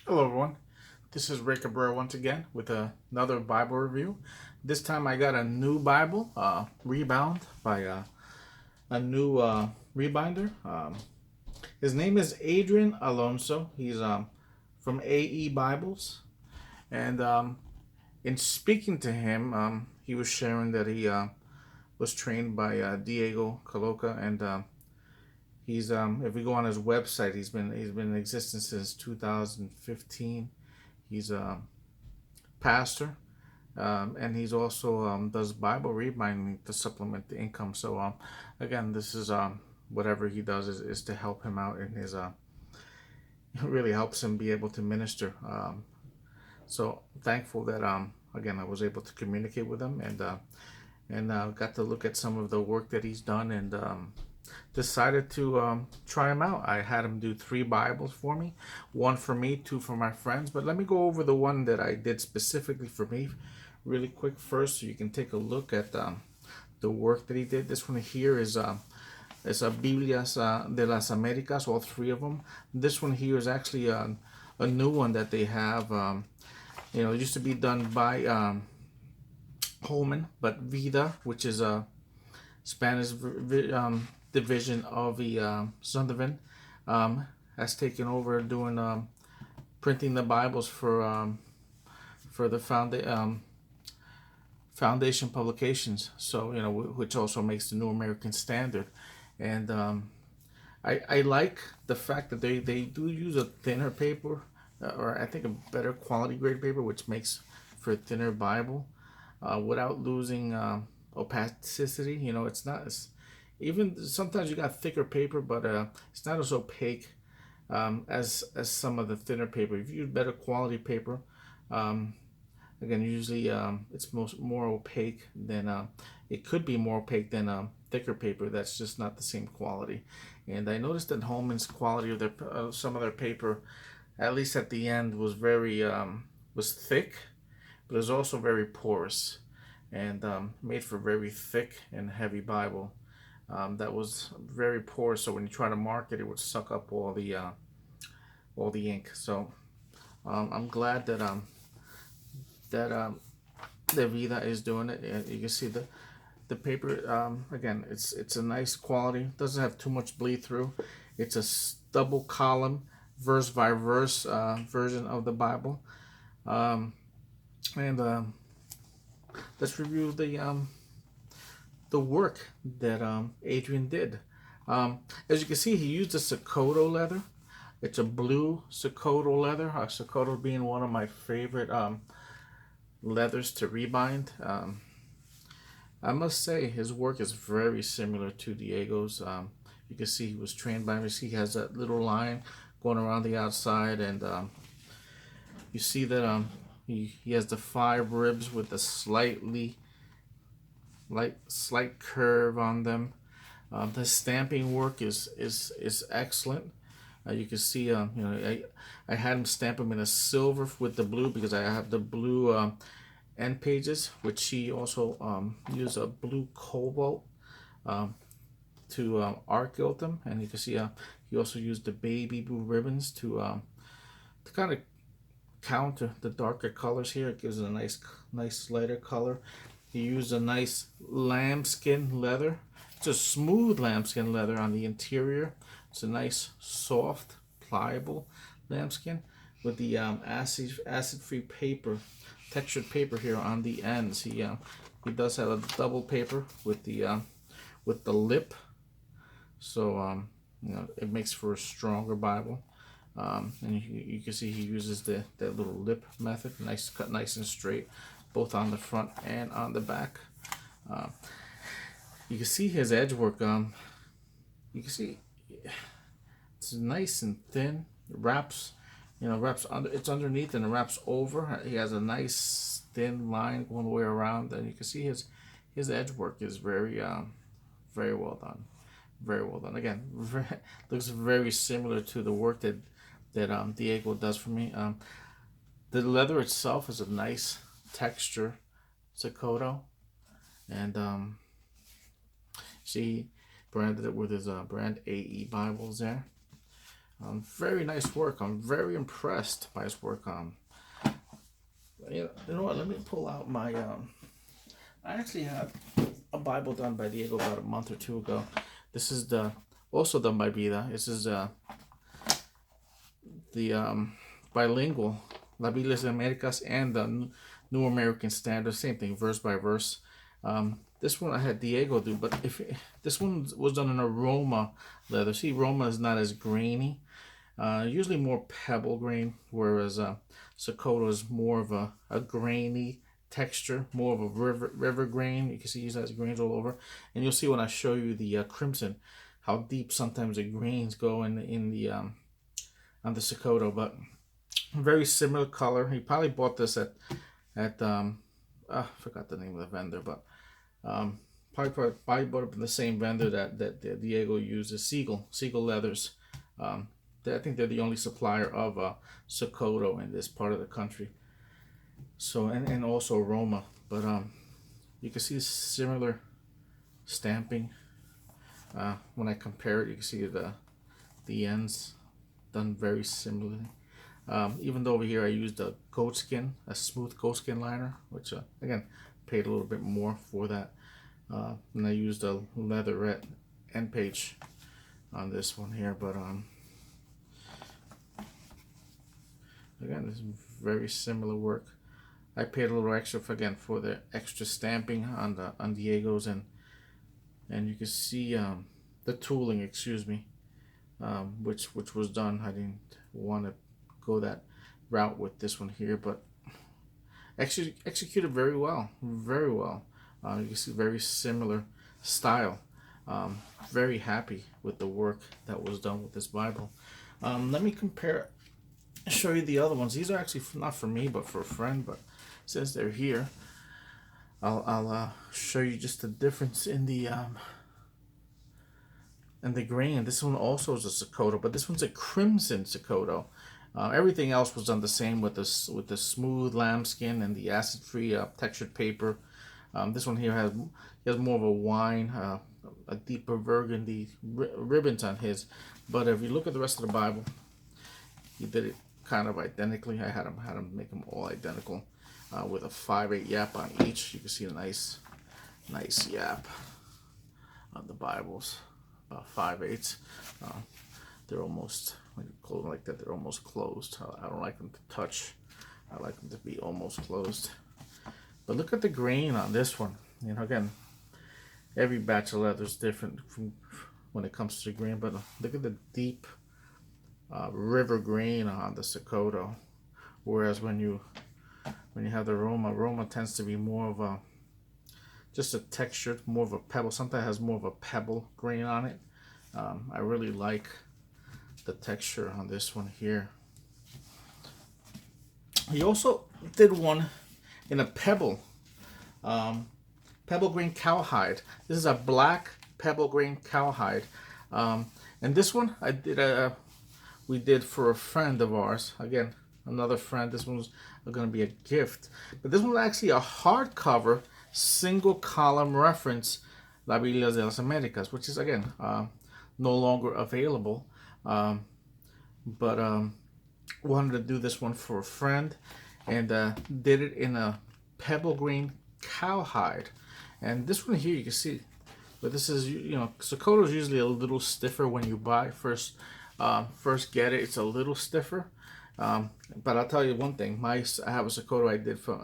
Hello everyone, this is Ray Cabrera once again with another Bible review. This time I got a new Bible, Rebound by a new rebinder. His name is Adrian Alonso. He's from AE Bibles. And in speaking to him, he was sharing that he was trained by Diego Caloca, and he's if we go on his website, he's been in existence since 2015. He's a pastor, and he's also does Bible reading to supplement the income. So again, this is whatever he does is to help him out in his it really helps him be able to minister. So thankful that again I was able to communicate with him and got to look at some of the work that he's done and decided to try him out. I had him do 3 Bibles for me, 1 for me, 2 for my friends. But let me go over the one that I did specifically for me really quick first so you can take a look at the work that he did. This one here is a Biblias de las Americas, all 3 of them. This one here is actually a new one that they have. It used to be done by Holman, but Vida, which is a Spanish division of the Zondervan, has taken over doing printing the Bibles for the Foundation Publications. So which also makes the New American Standard, and I like the fact that they do use a thinner paper, or I think a better quality grade paper, which makes for a thinner Bible without losing opacity. It's not even sometimes you got thicker paper, but it's not as opaque as some of the thinner paper. If you use better quality paper, again, usually it's more opaque than it could be more opaque than thicker paper. That's just not the same quality. And I noticed that Holman's quality of their some of their paper, at least at the end, was very was thick, but it was also very porous, and made for very thick and heavy Bible. That was very porous, so when you try to mark it, it would suck up all the ink. So I'm glad that the Vida is doing it. And you can see the paper. Again, it's a nice quality. Doesn't have too much bleed through. It's a double column, verse by verse version of the Bible. And let's review the work that Adrian did. As you can see, he used a Sokoto leather. It's a blue Sokoto leather. Sokoto being one of my favorite leathers to rebind. I must say his work is very similar to Diego's. You can see he was trained by him. He has that little line going around the outside, and you see that he has the 5 ribs with a slight curve on them. The stamping work is excellent. You can see, I had him stamp them in a silver with the blue because I have the blue end pages, which he also used a blue cobalt to art gilt them, and you can see he also used the baby blue ribbons to kind of counter the darker colors here. It gives it a nice lighter color. He used a nice lambskin leather. It's a smooth lambskin leather on the interior. It's a nice, soft, pliable lambskin with the acid-free paper, textured paper here on the ends. He does have a double paper with the lip, so it makes for a stronger Bible. And you can see he uses that little lip method, nice cut, nice and straight, both on the front and on the back. You can see his edge work. You can see it's nice and thin. It wraps under. It's underneath and it wraps over. He has a nice thin line going the way around, and you can see his edge work is very very well done. Very well done. Again, looks very similar to the work that Diego does for me. The leather itself is a nice texture, Sokoto, and see branded it with his brand AE Bibles there. Very nice work. I'm very impressed by his work. You know what? Let me pull out my. I actually have a Bible done by Diego about a month or two ago. This is also done by Vida. This is the bilingual La Biblia de Americas and the New American Standard. Same thing, verse by verse. This one I had Diego do, but this one was done in aroma leather. See, Roma is not as grainy. Usually more pebble grain, whereas Sokoto is more of a grainy texture, more of a river grain. You can see he has grains all over, and you'll see when I show you the crimson, how deep sometimes the grains go in the on the Sokoto. But very similar color. He probably bought this at I forgot the name of the vendor, but probably bought it from the same vendor that Diego uses, Siegel Leathers. I think they're the only supplier of Sokoto in this part of the country. So and also Roma, but you can see similar stamping. When I compare it, you can see the ends done very similarly. Even though over here I used a Goatskin, a smooth Goatskin liner, which again paid a little bit more for that. And I used a leatherette end page on this one here, but again, this is very similar work. I paid a little extra for the extra stamping on Diego's, and you can see the tooling, excuse me, which was done. I didn't want to go that route with this one here, but executed very well, very well. You can see very similar style. Very happy with the work that was done with this Bible. Let me show you the other ones. These are actually not for me, but for a friend. But since they're here, I'll show you just the difference in the grain. This one also is a Sokoto, but this one's a crimson Sokoto. Everything else was done the same with the smooth lambskin and the acid-free textured paper. This one here has more of a wine, a deeper burgundy ribbons on his. But if you look at the rest of the Bible, he did it kind of identically. I had him make them all identical, with a 5/8 yap on each. You can see a nice yap on the Bibles, about 5/8. They're almost, when you close them like that, they're almost closed. I don't like them to touch. I like them to be almost closed. But look at the grain on this one. You know, again, every batch of leather is different from when it comes to the grain, but look at the deep river grain on the Sokoto. Whereas when you have the Roma tends to be more of a just a textured, more of a pebble. Sometimes it has more of a pebble grain on it. I really like the texture on this one here. He also did one in a pebble grain cowhide. This is a black pebble grain cowhide, and this one we did for a friend of ours. Again, another friend. This one's going to be a gift, but this one's actually a hardcover single column reference, La Biblia de las Americas, which is again no longer available. But wanted to do this one for a friend, and did it in a pebble green cowhide. And this one here, you can see, but this is, you know, Sokoto is usually a little stiffer when you first get it. It's a little stiffer. But I'll tell you one thing. I have a Sokoto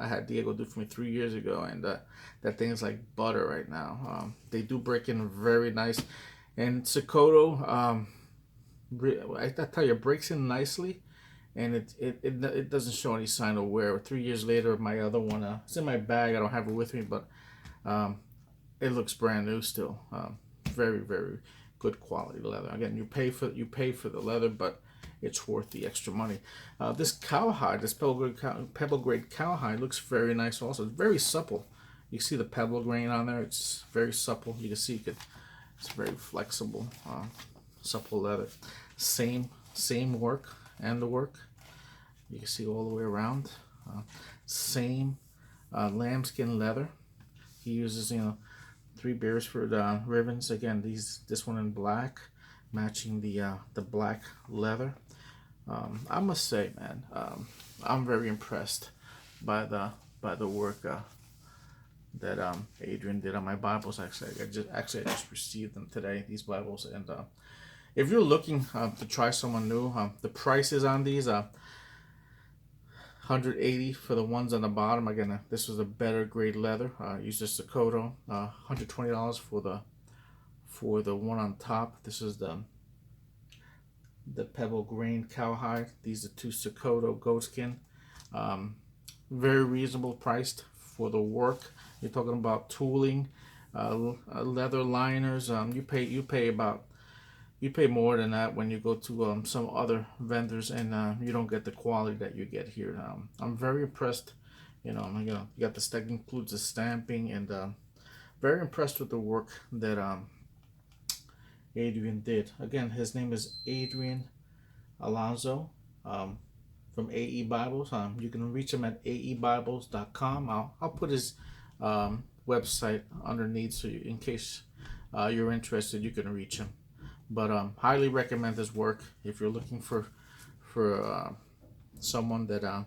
I had Diego do for me 3 years ago, and that thing is like butter right now. They do break in very nice, and Sokoto, I tell you, it breaks in nicely, and it doesn't show any sign of wear. 3 years later, my other one, it's in my bag. I don't have it with me, but it looks brand new still. Very, very good quality leather. Again, you pay for the leather, but it's worth the extra money. This cowhide, this pebble grade cowhide, looks very nice also. It's very supple. You see the pebble grain on there. It's very supple. You can see it's very flexible, supple leather. Same work and the work. You can see all the way around. Same lambskin leather. He uses, 3 Beresford ribbons. Again, this one in black, matching the black leather. I must say, man, I'm very impressed by the work that Adrian did on my Bibles. I just received them today, these Bibles. And if you're looking to try someone new, the prices on these 180 for the ones on the bottom. Again, this was a better grade leather. Used a Sokoto. $120 for the one on top. This is the pebble grain cowhide. These are two Sokoto Goatskin. Very reasonable priced for the work. You're talking about tooling, leather liners. You pay more than that when you go to some other vendors, and you don't get the quality that you get here. I'm very impressed. You got that includes the stamping, and very impressed with the work that Adrian did. Again, his name is Adrian Alonso from AE Bibles. You can reach him at aebibles.com. I'll put his website underneath, so in case you're interested, you can reach him. But highly recommend his work if you're looking for someone that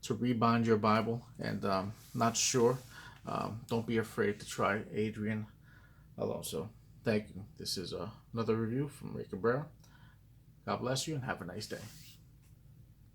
to rebind your Bible and not sure. Don't be afraid to try Adrian Alonso. Thank you. This is another review from Ray Cabrera. God bless you and have a nice day.